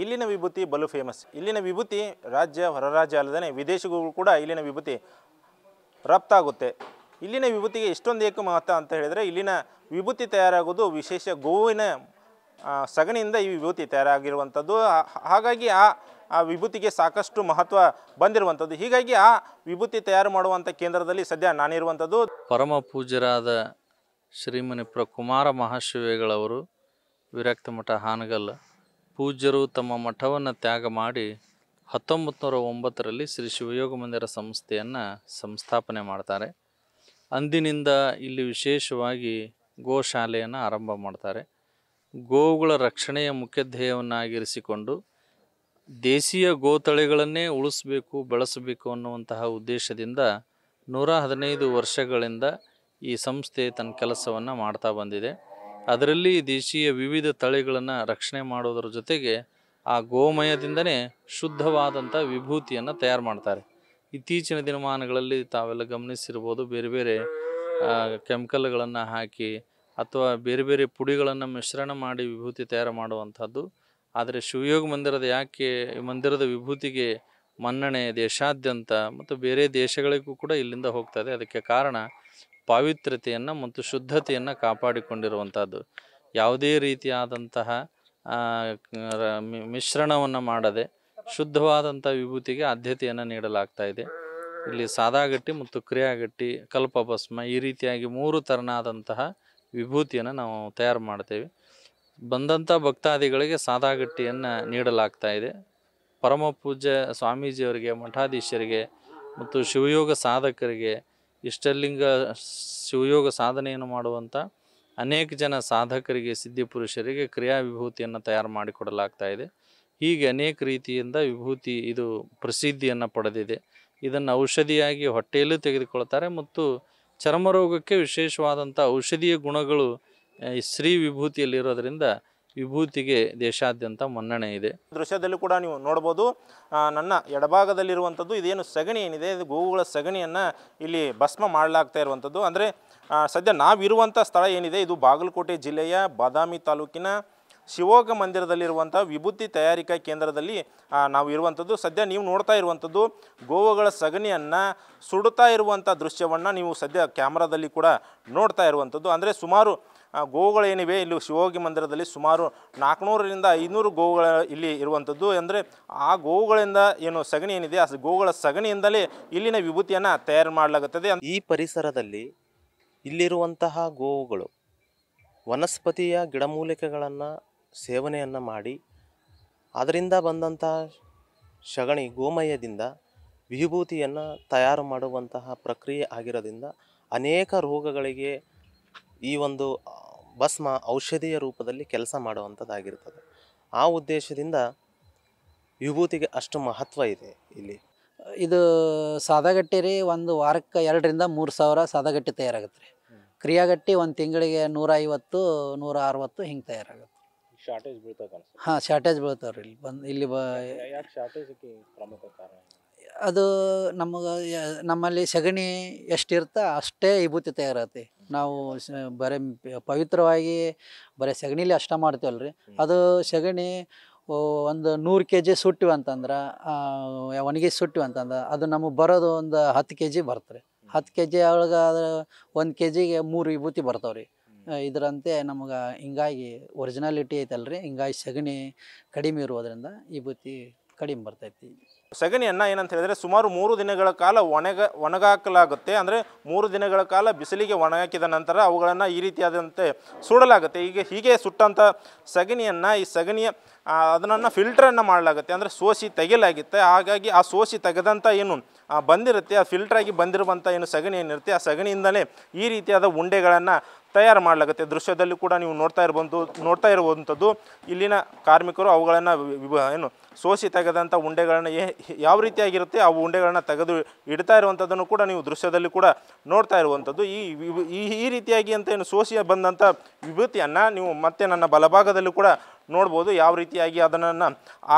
ಇಲ್ಲಿನ ವಿಭೂತಿ ಬಲು ಫೇಮಸ್. ಇಲ್ಲಿನ ವಿಭೂತಿ ರಾಜ್ಯ ಹೊರ ರಾಜ್ಯ ಅಲ್ಲದೇ ವಿದೇಶಗಳು ಕೂಡ ಇಲ್ಲಿನ ವಿಭೂತಿ ರಫ್ತಾಗುತ್ತೆ. ಇಲ್ಲಿನ ವಿಭೂತಿಗೆ ಇಷ್ಟೊಂದು ಏಕ ಮಹತ್ವ ಅಂತ ಹೇಳಿದರೆ, ಇಲ್ಲಿನ ವಿಭೂತಿ ತಯಾರಾಗೋದು ವಿಶೇಷ ಗೋವಿನ ಸಗಣಿಯಿಂದ ಈ ವಿಭೂತಿ ತಯಾರಾಗಿರುವಂಥದ್ದು. ಹಾಗಾಗಿ ಆ ವಿಭೂತಿಗೆ ಸಾಕಷ್ಟು ಮಹತ್ವ ಬಂದಿರುವಂಥದ್ದು. ಹೀಗಾಗಿ ಆ ವಿಭೂತಿ ತಯಾರು ಮಾಡುವಂಥ ಕೇಂದ್ರದಲ್ಲಿ ಸದ್ಯ ನಾನಿರುವಂಥದ್ದು. ಪರಮ ಪೂಜ್ಯರಾದ ಶ್ರೀಮನಿಪುರ ಕುಮಾರ ಮಹಾಶಿವೇಗಳವರು ವಿರಕ್ತ ಮಠ ಹಾನಗಲ್ ಪೂಜ್ಯರು ತಮ್ಮ ಮಠವನ್ನು ತ್ಯಾಗ ಮಾಡಿ 1909ರಲ್ಲಿ ಶ್ರೀ ಶಿವಯೋಗ ಮಂದಿರ ಸಂಸ್ಥೆಯನ್ನು ಸಂಸ್ಥಾಪನೆ ಮಾಡ್ತಾರೆ. ಅಂದಿನಿಂದ ಇಲ್ಲಿ ವಿಶೇಷವಾಗಿ ಗೋಶಾಲೆಯನ್ನು ಆರಂಭ ಮಾಡ್ತಾರೆ. ಗೋವುಗಳ ರಕ್ಷಣೆಯ ಮುಖ್ಯ ಧ್ಯೇಯವನ್ನಾಗಿರಿಸಿಕೊಂಡು ದೇಶೀಯ ಗೋತಳಿಗಳನ್ನೇ ಉಳಿಸಬೇಕು, ಬೆಳೆಸಬೇಕು ಅನ್ನುವಂತಹ ಉದ್ದೇಶದಿಂದ 115 ವರ್ಷಗಳಿಂದ ಈ ಸಂಸ್ಥೆ ತನ್ನ ಕೆಲಸವನ್ನು ಮಾಡ್ತಾ ಬಂದಿದೆ. ಅದರಲ್ಲಿ ದೇಶೀಯ ವಿವಿಧ ತಳಿಗಳನ್ನು ರಕ್ಷಣೆ ಮಾಡೋದ್ರ ಜೊತೆಗೆ ಆ ಗೋಮಯದಿಂದನೇ ಶುದ್ಧವಾದಂಥ ವಿಭೂತಿಯನ್ನು ತಯಾರು ಮಾಡ್ತಾರೆ. ಇತ್ತೀಚಿನ ದಿನಮಾನಗಳಲ್ಲಿ ತಾವೆಲ್ಲ ಗಮನಿಸಿರ್ಬೋದು, ಬೇರೆ ಬೇರೆ ಕೆಮಿಕಲ್ಗಳನ್ನು ಹಾಕಿ ಅಥವಾ ಬೇರೆ ಬೇರೆ ಪುಡಿಗಳನ್ನು ಮಿಶ್ರಣ ಮಾಡಿ ವಿಭೂತಿ ತಯಾರು ಮಾಡುವಂಥದ್ದು. ಆದರೆ ಶಿವಯೋಗ ಮಂದಿರದ ಮಂದಿರದ ವಿಭೂತಿಗೆ ಮನ್ನಣೆ ದೇಶಾದ್ಯಂತ ಮತ್ತು ಬೇರೆ ದೇಶಗಳಿಗೂ ಕೂಡ ಇಲ್ಲಿಂದ ಹೋಗ್ತದೆ. ಅದಕ್ಕೆ ಕಾರಣ ಪಾವಿತ್ರ್ಯತೆಯನ್ನು ಮತ್ತು ಶುದ್ಧತೆಯನ್ನು ಕಾಪಾಡಿಕೊಂಡಿರುವಂಥದ್ದು. ಯಾವುದೇ ರೀತಿಯಾದಂತಹ ಮಿಶ್ರಣವನ್ನು ಮಾಡದೆ ಶುದ್ಧವಾದಂಥ ವಿಭೂತಿಗೆ ಆದ್ಯತೆಯನ್ನು ನೀಡಲಾಗ್ತಾ ಇದೆ. ಇಲ್ಲಿ ಸಾದಾಗಟ್ಟಿ ಮತ್ತು ಕ್ರಿಯಾಗಟ್ಟಿ, ಕಲ್ಪಭಸ್ಮ ಈ ರೀತಿಯಾಗಿ 3 ಥರನಾದಂತಹ ವಿಭೂತಿಯನ್ನು ನಾವು ತಯಾರು ಮಾಡ್ತೇವೆ. ಬಂದಂಥ ಭಕ್ತಾದಿಗಳಿಗೆ ಸಾದಾಗಟ್ಟಿಯನ್ನು ನೀಡಲಾಗ್ತಾ ಇದೆ. ಪರಮ ಪೂಜ್ಯ ಸ್ವಾಮೀಜಿಯವರಿಗೆ, ಮಠಾಧೀಶರಿಗೆ ಮತ್ತು ಶಿವಯೋಗ ಸಾಧಕರಿಗೆ, ಇಷ್ಟಲಿಂಗ ಶಿವಯೋಗ ಸಾಧನೆಯನ್ನು ಮಾಡುವಂಥ ಅನೇಕ ಜನ ಸಾಧಕರಿಗೆ, ಸಿದ್ಧಿಪುರುಷರಿಗೆ ಕ್ರಿಯಾ ವಿಭೂತಿಯನ್ನು ತಯಾರು ಮಾಡಿಕೊಡಲಾಗ್ತಾ ಇದೆ. ಹೀಗೆ ಅನೇಕ ರೀತಿಯಿಂದ ವಿಭೂತಿ ಇದು ಪ್ರಸಿದ್ಧಿಯನ್ನು ಪಡೆದಿದೆ. ಇದನ್ನು ಔಷಧಿಯಾಗಿ ಹೊಟ್ಟೆಯಲ್ಲೂ ತೆಗೆದುಕೊಳ್ತಾರೆ ಮತ್ತು ಚರ್ಮರೋಗಕ್ಕೆ ವಿಶೇಷವಾದಂಥ ಔಷಧೀಯ ಗುಣಗಳು ಶ್ರೀ ವಿಭೂತಿಯಲ್ಲಿರೋದರಿಂದ ವಿಭೂತಿಗೆ ದೇಶಾದ್ಯಂತ ಮನ್ನಣೆ ಇದೆ. ದೃಶ್ಯದಲ್ಲಿ ಕೂಡ ನೀವು ನೋಡ್ಬೋದು. ನನ್ನ ಎಡಭಾಗದಲ್ಲಿರುವಂಥದ್ದು ಇದೇನು ಸಗಣಿ ಏನಿದೆ, ಇದು ಗೋವುಗಳ ಸಗಣಿಯನ್ನು ಇಲ್ಲಿ ಭಸ್ಮ ಮಾಡಲಾಗ್ತಾ ಇರುವಂಥದ್ದು. ಅಂದರೆ ಸದ್ಯ ನಾವಿರುವಂಥ ಸ್ಥಳ ಏನಿದೆ, ಇದು ಬಾಗಲಕೋಟೆ ಜಿಲ್ಲೆಯ ಬಾದಾಮಿ ತಾಲೂಕಿನ ಶಿವಯೋಗ ಮಂದಿರದಲ್ಲಿರುವಂಥ ವಿಭೂತಿ ತಯಾರಿಕಾ ಕೇಂದ್ರದಲ್ಲಿ ನಾವು ಇರುವಂಥದ್ದು. ಸದ್ಯ ನೀವು ನೋಡ್ತಾ ಇರುವಂಥದ್ದು ಗೋವುಗಳ ಸಗಣಿಯನ್ನು ಸುಡುತ್ತಾ ಇರುವಂಥ ದೃಶ್ಯವನ್ನು ನೀವು ಸದ್ಯ ಕ್ಯಾಮ್ರಾದಲ್ಲಿ ಕೂಡ ನೋಡ್ತಾ ಇರುವಂಥದ್ದು. ಅಂದರೆ ಸುಮಾರು ಗೋವುಗಳೇನಿವೆ ಇಲ್ಲಿ ಶಿವಯೋಗಿ ಮಂದಿರದಲ್ಲಿ ಸುಮಾರು 400ರಿಂದ 500 ಗೋವುಗಳ ಇಲ್ಲಿ ಇರುವಂಥದ್ದು. ಅಂದರೆ ಆ ಗೋವುಗಳಿಂದ ಏನು ಸಗಣಿ ಏನಿದೆ, ಆ ಗೋವುಗಳ ಸಗಣಿಯಿಂದಲೇ ಇಲ್ಲಿನ ವಿಭೂತಿಯನ್ನು ತಯಾರು ಮಾಡಲಾಗುತ್ತದೆ. ಈ ಪರಿಸರದಲ್ಲಿ ಇಲ್ಲಿರುವಂತಹ ಗೋವುಗಳು ವನಸ್ಪತಿಯ ಗಿಡಮೂಲಿಕೆಗಳನ್ನು ಸೇವನೆಯನ್ನು ಮಾಡಿ ಅದರಿಂದ ಬಂದಂತಹ ಸಗಣಿ ಗೋಮಯದಿಂದ ವಿಭೂತಿಯನ್ನು ತಯಾರು ಮಾಡುವಂತಹ ಪ್ರಕ್ರಿಯೆ ಆಗಿರೋದ್ರಿಂದ ಅನೇಕ ರೋಗಗಳಿಗೆ ಈ ಒಂದು ಭಸ್ಮ ಔಷಧಿಯ ರೂಪದಲ್ಲಿ ಕೆಲಸ ಮಾಡುವಂಥದ್ದಾಗಿರ್ತದೆ. ಆ ಉದ್ದೇಶದಿಂದ ವಿಭೂತಿಗೆ ಅಷ್ಟು ಮಹತ್ವ ಇದೆ. ಇಲ್ಲಿ ಇದು ಸಾದಾಗಟ್ಟಿ ರೀ, ಒಂದು ವಾರಕ್ಕೆ 2ರಿಂದ 3 ಸಾವಿರ ಸಾದಾಗಟ್ಟಿ ತಯಾರಾಗುತ್ತೆ ರೀ. ಕ್ರಿಯಾಗಟ್ಟಿ ಒಂದು ತಿಂಗಳಿಗೆ 150 160 ಹಿಂಗೆ ತಯಾರಾಗುತ್ತೆ. ಶಾರ್ಟೇಜ್ ಬೀಳ್ತದೆ. ಹಾಂ, ಶಾರ್ಟೇಜ್ ಬೀಳ್ತಾವ್ರಿ ಇಲ್ಲಿ ಪ್ರಮುಖ ಕಾರಣ ಅದು ನಮ್ಮಲ್ಲಿ ಸಗಣಿ ಎಷ್ಟಿರುತ್ತೆ ಅಷ್ಟೇ ವಿಭೂತಿ ತಯಾರತ್ತೆ. ನಾವು ಬರೀ ಪವಿತ್ರವಾಗಿ ಬರೀ ಸಗಣಿಲಿ ಅಷ್ಟ ಮಾಡ್ತೀವಲ್ರಿ. ಅದು ಸಗಣಿ ಒಂದು 100 kg ಸುಟ್ಟಿವಿ ಅಂತಂದ್ರೆ, ಒಣಗಿ ಸುಟ್ಟಿವಿ ಅಂತಂದ್ರೆ ಅದು ನಮಗೆ ಬರೋದು ಒಂದು 10 kg ಬರುತ್ತೆ ರೀ. 10 kg ಒಳಗೆ ಅದು 1 kgಗೆ 3 ವಿಭೂತಿ ಬರ್ತಾವೆ ರೀ. ಇದರಂತೆ ನಮಗೆ ಹಿಂಗಾಗಿ ಒರಿಜಿನಾಲಿಟಿ ಐತಲ್ರಿ, ಹಿಂಗಾಗಿ ಸಗಣಿ ಕಡಿಮೆ ಇರೋದ್ರಿಂದ ವಿಭೂತಿ ಕಡಿಮೆ ಬರ್ತೈತಿ. ಸಗಣಿಯನ್ನು ಏನಂತ ಹೇಳಿದರೆ ಸುಮಾರು 3 ದಿನಗಳ ಕಾಲ ಒಣಗಾಕಲಾಗುತ್ತೆ. ಅಂದರೆ 3 ದಿನಗಳ ಕಾಲ ಬಿಸಿಲಿಗೆ ಒಣಗಾಕಿದ ನಂತರ ಅವುಗಳನ್ನು ಈ ರೀತಿಯಾದಂತೆ ಸುಡಲಾಗುತ್ತೆ. ಹೀಗೆ ಸುಟ್ಟಂಥ ಸಗಣಿಯನ್ನು ಈ ಸಗಣಿಯ ಅದನ್ನು ಫಿಲ್ಟ್ರನ್ನು ಮಾಡಲಾಗುತ್ತೆ. ಅಂದರೆ ಸೋಸಿ ತೆಗೆಯಲಾಗುತ್ತೆ. ಹಾಗಾಗಿ ಆ ಸೋಸಿ ತೆಗೆದಂಥ ಏನು ಬಂದಿರುತ್ತೆ, ಆ ಫಿಲ್ಟ್ರಾಗಿ ಬಂದಿರುವಂಥ ಏನು ಸಗಣಿ ಏನಿರುತ್ತೆ, ಆ ಸಗಣಿಯಿಂದಲೇ ಈ ರೀತಿಯಾದ ಉಂಡೆಗಳನ್ನು ತಯಾರು ಮಾಡಲಾಗುತ್ತೆ. ದೃಶ್ಯದಲ್ಲಿ ಕೂಡ ನೀವು ನೋಡ್ತಾ ಇರುವಂಥದ್ದು ಇಲ್ಲಿನ ಕಾರ್ಮಿಕರು ಅವುಗಳನ್ನು ಏನು ಸೋಸಿ ತೆಗೆದಂಥ ಉಂಡೆಗಳನ್ನು ಯಾವ ರೀತಿಯಾಗಿರುತ್ತೆ ಆ ಉಂಡೆಗಳನ್ನು ತೆಗೆದು ಇಡ್ತಾ ಇರುವಂಥದ್ದನ್ನು ಕೂಡ ನೀವು ದೃಶ್ಯದಲ್ಲಿ ಕೂಡ ನೋಡ್ತಾ ಇರುವಂಥದ್ದು. ಈ ರೀತಿಯಾಗಿ ಅಂತ ಏನು ಸೋಸಿ ಬಂದಂಥ ವಿಭೂತಿಯನ್ನು ನೀವು ಮತ್ತೆ ನನ್ನ ಬಲಭಾಗದಲ್ಲಿ ಕೂಡ ನೋಡ್ಬೋದು. ಯಾವ ರೀತಿಯಾಗಿ ಅದನ್ನು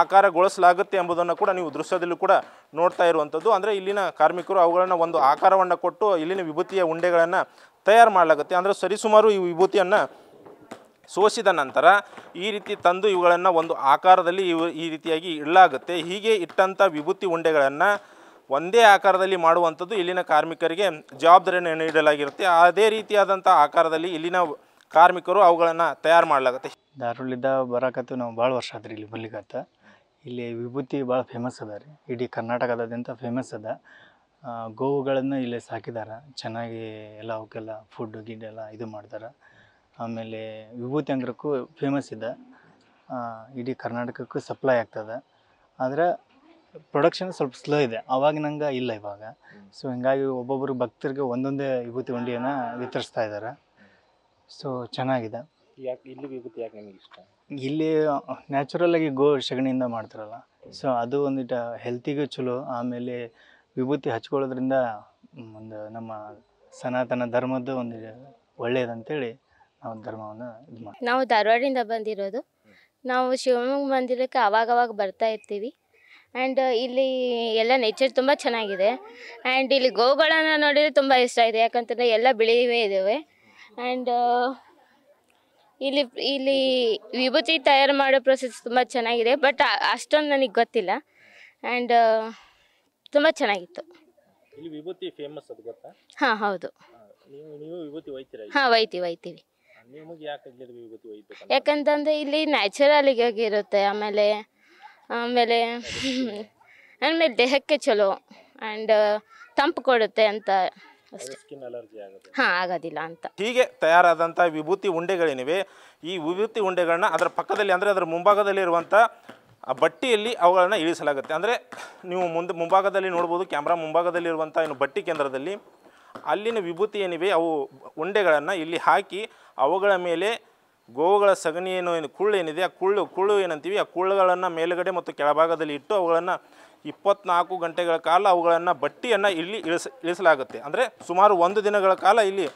ಆಕಾರಗೊಳಿಸಲಾಗುತ್ತೆ ಎಂಬುದನ್ನು ಕೂಡ ನೀವು ದೃಶ್ಯದಲ್ಲಿ ಕೂಡ ನೋಡ್ತಾ ಇರುವಂಥದ್ದು. ಅಂದರೆ ಇಲ್ಲಿನ ಕಾರ್ಮಿಕರು ಅವುಗಳನ್ನು ಒಂದು ಆಕಾರವನ್ನು ಕೊಟ್ಟು ಇಲ್ಲಿನ ವಿಭೂತಿಯ ಉಂಡೆಗಳನ್ನು ತಯಾರು ಮಾಡಲಾಗುತ್ತೆ. ಅಂದರೆ ಸರಿಸುಮಾರು ಈ ವಿಭೂತಿಯನ್ನು ಸೋಸಿದ ನಂತರ ಈ ರೀತಿ ತಂದು ಇವುಗಳನ್ನು ಒಂದು ಆಕಾರದಲ್ಲಿ ಈ ರೀತಿಯಾಗಿ ಇಡಲಾಗುತ್ತೆ. ಹೀಗೆ ಇಟ್ಟಂಥ ವಿಭೂತಿ ಉಂಡೆಗಳನ್ನು ಒಂದೇ ಆಕಾರದಲ್ಲಿ ಮಾಡುವಂಥದ್ದು ಇಲ್ಲಿನ ಕಾರ್ಮಿಕರಿಗೆ ಜವಾಬ್ದಾರಿಯನ್ನು ನೀಡಲಾಗಿರುತ್ತೆ. ಅದೇ ರೀತಿಯಾದಂಥ ಆಕಾರದಲ್ಲಿ ಇಲ್ಲಿನ ಕಾರ್ಮಿಕರು ಅವುಗಳನ್ನು ತಯಾರು ಮಾಡಲಾಗುತ್ತೆ. ಧಾರವಾಡಲಿದ್ದ ಬರಾಕತ್ತು ನಾವು ಭಾಳ ವರ್ಷ ಆದ್ರಿ ಇಲ್ಲಿ ಬರ್ಲಿಕ್ಕತ್ತ. ಇಲ್ಲಿ ವಿಭೂತಿ ಭಾಳ ಫೇಮಸ್ ಅದ ರೀ, ಇಡೀ ಕರ್ನಾಟಕದಾದ್ಯಂತ ಫೇಮಸ್ ಅದ. ಗೋವುಗಳನ್ನು ಇಲ್ಲೇ ಸಾಕಿದ್ದಾರೆ, ಚೆನ್ನಾಗಿ ಎಲ್ಲ ಅವಕ್ಕೆಲ್ಲ ಫುಡ್ ಗಿಡ್ ಎಲ್ಲ ಇದು ಮಾಡ್ತಾರೆ. ಆಮೇಲೆ ವಿಭೂತಿ ಅಂಗರಕ್ಕೂ ಫೇಮಸ್ ಇದೆ, ಇಡೀ ಕರ್ನಾಟಕಕ್ಕೂ ಸಪ್ಲೈ ಆಗ್ತದೆ. ಆದರೆ ಪ್ರೊಡಕ್ಷನ್ ಸ್ವಲ್ಪ ಸ್ಲೋ ಇದೆ, ಅವಾಗಿನಂಗೆ ಇಲ್ಲ ಇವಾಗ. ಸೊ ಹಿಂಗಾಗಿ ಒಬ್ಬೊಬ್ಬರು ಭಕ್ತರಿಗೆ ಒಂದೊಂದೇ ವಿಭೂತಿ ಉಂಡೆಯನ್ನು ವಿತರಿಸ್ತಾ ಇದ್ದಾರೆ. ಸೊ ಚೆನ್ನಾಗಿದೆ. ಇಲ್ಲಿ ವಿಭೂತಿ ಯಾಕೆ ನಿಮಗೆ ಇಷ್ಟ? ಇಲ್ಲಿ ನ್ಯಾಚುರಲಾಗಿ ಗೋ ಸಗಣಿಯಿಂದ ಮಾಡ್ತಾರಲ್ಲ, ಸೊ ಅದು ಒಂದಿಟ್ಟು ಹೆಲ್ತಿಗೂ ಚಲೋ. ಆಮೇಲೆ ವಿಭೂತಿ ಹಚ್ಕೊಳ್ಳೋದ್ರಿಂದ ಒಂದು ನಮ್ಮ ಸನಾತನ ಧರ್ಮದ್ದು ಒಂದು ಒಳ್ಳೆಯದಂತೇಳಿ ನಾವು ಧರ್ಮವನ್ನು ಇದು ಮಾಡ್ತೀವಿ. ನಾವು ಧಾರವಾಡದಿಂದ ಬಂದಿರೋದು. ನಾವು ಶಿವಮೊಗ್ಗ ಮಂದಿರಕ್ಕೆ ಅವಾಗವಾಗ ಬರ್ತಾ ಇರ್ತೀವಿ. ಆ್ಯಂಡ್ ಇಲ್ಲಿ ಎಲ್ಲ ನೇಚರ್ ತುಂಬ ಚೆನ್ನಾಗಿದೆ. ಆ್ಯಂಡ್ ಇಲ್ಲಿ ಗೋವುಗಳನ್ನು ನೋಡಿದರೆ ತುಂಬ ಇಷ್ಟ ಇದೆ, ಯಾಕಂತಂದರೆ ಎಲ್ಲ ಬಿಳಿವೇ ಇದ್ದಾವೆ. ಆ್ಯಂಡ್ ಇಲ್ಲಿ ವಿಭೂತಿ ತಯಾರು ಮಾಡೋ ಪ್ರೊಸೆಸ್ ತುಂಬ ಚೆನ್ನಾಗಿದೆ, ಬಟ್ ಅಷ್ಟೊಂದು ನನಗೆ ಗೊತ್ತಿಲ್ಲ. ಆ್ಯಂಡ್ ತುಂಬ ಚೆನ್ನಾಗಿತ್ತು. ಇಲ್ಲಿ ವಿಭೂತಿ ಫೇಮಸ್ ಅದು ಗೊತ್ತಾ? ಹಾಂ ಹೌದು. ನೀವು ವಿಭೂತಿ ಒಯ್ತೀರಾ? ಹಾಂ ಒಯ್ತೀವಿ. ನಿಮಗೆ ಯಾಕೆ ವಿಭೂತಿ ಒಯ್ಬೇಕು? ಯಾಕಂತಂದರೆ ಇಲ್ಲಿ ನ್ಯಾಚುರಲಿಗಾಗಿ ಇರುತ್ತೆ. ಆಮೇಲೆ ದೇಹಕ್ಕೆ ಚಲೋ ಆ್ಯಂಡ್ ತಂಪು ಕೊಡುತ್ತೆ ಅಂತ ಅಷ್ಟೇ. ಸ್ಕಿನ್ ಅಲರ್ಜಿ ಆಗುತ್ತೆ? ಹಾಂ ಆಗೋದಿಲ್ಲ ಅಂತ. ಹೀಗೆ ತಯಾರಾದಂಥ ವಿಭೂತಿ ಉಂಡೆಗಳೇನಿವೆ, ಈ ವಿಭೂತಿ ಉಂಡೆಗಳನ್ನ ಅದರ ಪಕ್ಕದಲ್ಲಿ ಅಂದರೆ ಅದರ ಮುಂಭಾಗದಲ್ಲಿರುವಂಥ ಬಟ್ಟಿಯಲ್ಲಿ ಅವುಗಳನ್ನು ಇಳಿಸಲಾಗುತ್ತೆ. ಅಂದರೆ ನೀವು ಮುಂಭಾಗದಲ್ಲಿ ನೋಡ್ಬೋದು, ಕ್ಯಾಮ್ರಾ ಮುಂಭಾಗದಲ್ಲಿರುವಂಥ ಏನು ಬಟ್ಟಿ ಕೇಂದ್ರದಲ್ಲಿ ಅಲ್ಲಿನ ವಿಭೂತಿ ಏನಿವೆ ಅವು ಉಂಡೆಗಳನ್ನು ಇಲ್ಲಿ ಹಾಕಿ ಅವುಗಳ ಮೇಲೆ ಗೋವುಗಳ ಸಗಣಿ ಏನು ಕುಳ್ಳು ಏನಿದೆ ಆ ಕುಳ್ಳು ಏನಂತೀವಿ ಆ ಕುಳ್ಳುಗಳನ್ನು ಮೇಲುಗಡೆ ಮತ್ತು ಕೆಳಭಾಗದಲ್ಲಿ ಇಟ್ಟು ಅವುಗಳನ್ನು 24 ಗಂಟೆಗಳ ಕಾಲ ಅವುಗಳನ್ನು ಬಟ್ಟಿಯನ್ನು ಇಲ್ಲಿ ಇಳಿಸಲಾಗುತ್ತೆ. ಅಂದರೆ ಸುಮಾರು 1 ದಿನಗಳ ಕಾಲ ಇಲ್ಲಿ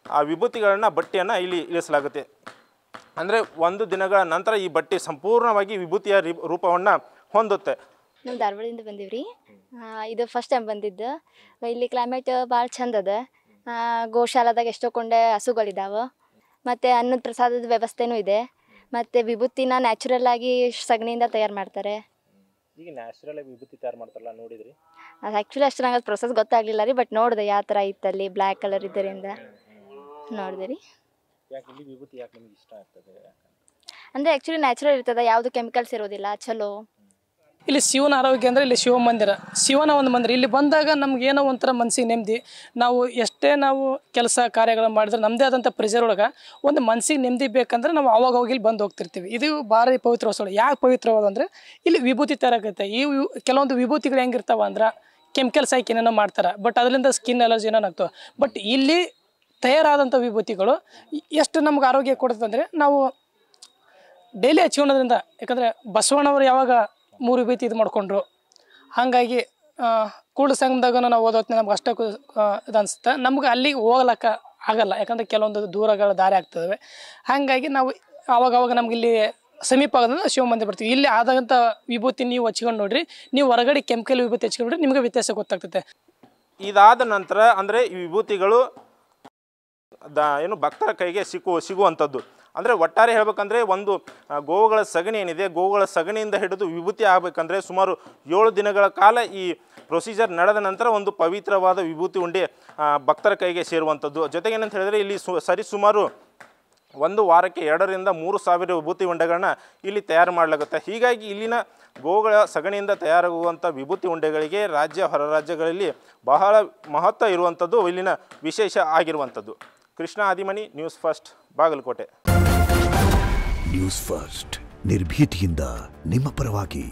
ಆ ವಿಭೂತಿಗಳನ್ನು ಬಟ್ಟೆಯನ್ನು ಇಲ್ಲಿ ಇಳಿಸಲಾಗುತ್ತೆ. ಅಂದರೆ 1 ದಿನಗಳ ನಂತರ ಈ ಬಟ್ಟೆ ಸಂಪೂರ್ಣವಾಗಿ ವಿಭೂತಿಯ ರೂಪವನ್ನು ಹೊಂದುತ್ತೆ. ನಾವು ಧಾರವಾಡದಿಂದ ಬಂದೀವಿ ರೀ. ಇದು ಫಸ್ಟ್ ಟೈಮ್ ಬಂದಿದ್ದು. ಇಲ್ಲಿ ಕ್ಲೈಮೇಟ್ ಭಾಳ ಚಂದ ಅದ. ಗೋಶಾಲದಾಗ ಎಷ್ಟೋ ಕೊಂಡೆ ಹಸುಗಳಿದ್ದಾವೆ. ಮತ್ತು ಅನ್ನದ ಪ್ರಸಾದದ ವ್ಯವಸ್ಥೆನೂ ಇದೆ. ಮತ್ತು ವಿಭೂತಿನ ನ್ಯಾಚುರಲ್ ಆಗಿ ಸಗಣಿಯಿಂದ ತಯಾರು ಮಾಡ್ತಾರೆ. ಈಗ ನ್ಯಾಚುರಲ್ ಆಗಿ ವಿಭೂತಿ ತಯಾರು ಮಾಡ್ತಾರಲ್ಲ, ನೋಡಿದ್ರಿ? ಅದು ಆ್ಯಕ್ಚುಲಿ ಅಷ್ಟು ನಂಗೆ ಪ್ರೊಸೆಸ್ ಗೊತ್ತಾಗಲಿಲ್ಲ ರೀ, ಬಟ್ ನೋಡಿದೆ ಯಾವ ಥರ ಇತ್ತಲ್ಲಿ ಬ್ಲ್ಯಾಕ್ ಕಲರ್ ಇದರಿಂದ ನೋಡಿದೆ ರೀ. ಯಾಕೆ ಇಲ್ಲಿ ವಿಭೂತಿ ಯಾಕೆ ನಿಮಗೆ ಇಷ್ಟ ಆಗ್ತದೆ? ಅಂದರೆ ಆ್ಯಕ್ಚುಲಿ ನ್ಯಾಚುರಲ್ ಇರ್ತದೆ, ಯಾವುದು ಕೆಮಿಕಲ್ಸ್ ಇರೋದಿಲ್ಲ, ಚಲೋ. ಇಲ್ಲಿ ಶಿವನ ಆರೋಗ್ಯ ಅಂದರೆ ಇಲ್ಲಿ ಶಿವ ಮಂದಿರ, ಶಿವನ ಒಂದು ಮಂದಿರ. ಇಲ್ಲಿ ಬಂದಾಗ ನಮ್ಗೆ ಏನೋ ಒಂಥರ ಮನಸ್ಸಿಗೆ ನೆಮ್ಮದಿ. ನಾವು ಎಷ್ಟೇ ಕೆಲಸ ಕಾರ್ಯಗಳನ್ನು ಮಾಡಿದ್ರೆ ನಮ್ಮದೇ ಆದಂಥ ಪ್ರೆಷರ್ ಒಳಗೆ ಒಂದು ಮನಸ್ಸಿಗೆ ನೆಮ್ಮದಿ ಬೇಕಂದ್ರೆ ನಾವು ಅವಾಗ ಇಲ್ಲಿ ಬಂದು ಹೋಗ್ತಿರ್ತೀವಿ. ಇದು ಭಾರಿ ಪವಿತ್ರ ಸ್ಥಳ. ಯಾಕೆ ಪವಿತ್ರವಾದ ಅಂದರೆ ಇಲ್ಲಿ ವಿಭೂತಿ ತಯಾರಾಗುತ್ತೆ. ಈ ಕೆಲವೊಂದು ವಿಭೂತಿಗಳು ಹೆಂಗಿರ್ತಾವ ಅಂದ್ರೆ ಕೆಮಿಕಲ್ಸ್ ಹಾಕಿ ಏನೇನೋ ಮಾಡ್ತಾರೆ, ಬಟ್ ಅದರಿಂದ ಸ್ಕಿನ್ ಅಲರ್ಜಿ ಏನೇನು ಆಗ್ತವೆ. ಬಟ್ ಇಲ್ಲಿ ತಯಾರಾದಂಥ ವಿಭೂತಿಗಳು ಎಷ್ಟು ನಮ್ಗೆ ಆರೋಗ್ಯ ಕೊಡುತ್ತೆ ಅಂದರೆ ನಾವು ಡೈಲಿ ಹಚ್ಕೊಳ್ಳೋದ್ರಿಂದ. ಯಾಕಂದರೆ ಬಸವಣ್ಣವರು ಯಾವಾಗ 3 ವಿಭೂತಿ ಇದು ಮಾಡಿಕೊಂಡ್ರು, ಹಾಗಾಗಿ ಕೂಡಲ ಸಂಗಮದಾಗ ನಾವು ಓದೋತ್ನ ನಮ್ಗೆ ಅಷ್ಟೇ ಇದು ಅನಿಸುತ್ತೆ. ನಮ್ಗೆ ಅಲ್ಲಿಗೆ ಹೋಗ್ಲಕ್ಕ ಆಗಲ್ಲ, ಯಾಕಂದರೆ ಕೆಲವೊಂದು ದೂರಗಳ ದಾರಿ ಆಗ್ತವೆ. ಹಾಗಾಗಿ ನಾವು ಆವಾಗವಾಗ ನಮ್ಗೆ ಇಲ್ಲಿ ಸಮೀಪ ಆಗೋದ್ರಿಂದ ಶಿವ ಮಂದಿರ ಬರ್ತೀವಿ. ಇಲ್ಲಿ ಆದಂಥ ವಿಭೂತಿ ನೀವು ಹಚ್ಕೊಂಡು ನೋಡ್ರಿ, ನೀವು ಹೊರಗಡೆ ಕೆಮಿಕಲ್ ವಿಭೂತಿ ಹಚ್ಕೊಂಡು ನೋಡ್ರಿ, ನಿಮಗೆ ವ್ಯತ್ಯಾಸ ಗೊತ್ತಾಗ್ತದೆ. ಇದಾದ ನಂತರ ಅಂದರೆ ಈ ವಿಭೂತಿಗಳು ಏನು ಭಕ್ತರ ಕೈಗೆ ಸಿಗುವಂಥದ್ದು. ಅಂದರೆ ಒಟ್ಟಾರೆ ಹೇಳ್ಬೇಕಂದ್ರೆ ಒಂದು ಗೋವುಗಳ ಸಗಣಿ ಏನಿದೆ, ಗೋವುಗಳ ಸಗಣಿಯಿಂದ ಹಿಡಿದು ವಿಭೂತಿ ಆಗಬೇಕಂದ್ರೆ ಸುಮಾರು 7 ದಿನಗಳ ಕಾಲ ಈ ಪ್ರೊಸೀಜರ್ ನಡೆದ ನಂತರ ಒಂದು ಪವಿತ್ರವಾದ ವಿಭೂತಿ ಉಂಡೆ ಭಕ್ತರ ಕೈಗೆ ಸೇರುವಂಥದ್ದು. ಜೊತೆಗೆ ಏನಂತ ಹೇಳಿದ್ರೆ ಇಲ್ಲಿ ಸರಿಸುಮಾರು 1 ವಾರಕ್ಕೆ 2 ರಿಂದ 3 ಸಾವಿರ ವಿಭೂತಿ ಉಂಡೆಗಳನ್ನ ಇಲ್ಲಿ ತಯಾರು ಮಾಡಲಾಗುತ್ತೆ. ಹೀಗಾಗಿ ಇಲ್ಲಿನ ಗೋವುಗಳ ಸಗಣಿಯಿಂದ ತಯಾರಾಗುವಂಥ ವಿಭೂತಿ ಉಂಡೆಗಳಿಗೆ ರಾಜ್ಯ ಹೊರ ರಾಜ್ಯಗಳಲ್ಲಿ ಬಹಳ ಮಹತ್ವ ಇರುವಂಥದ್ದು, ಇಲ್ಲಿನ ವಿಶೇಷ ಆಗಿರುವಂಥದ್ದು. Krishna Adimani, news first, Bagalkot. News first ನಿರ್ಭೀತಿಯಿಂದ ನಿಮ್ಮ ಪರವಾಗಿ.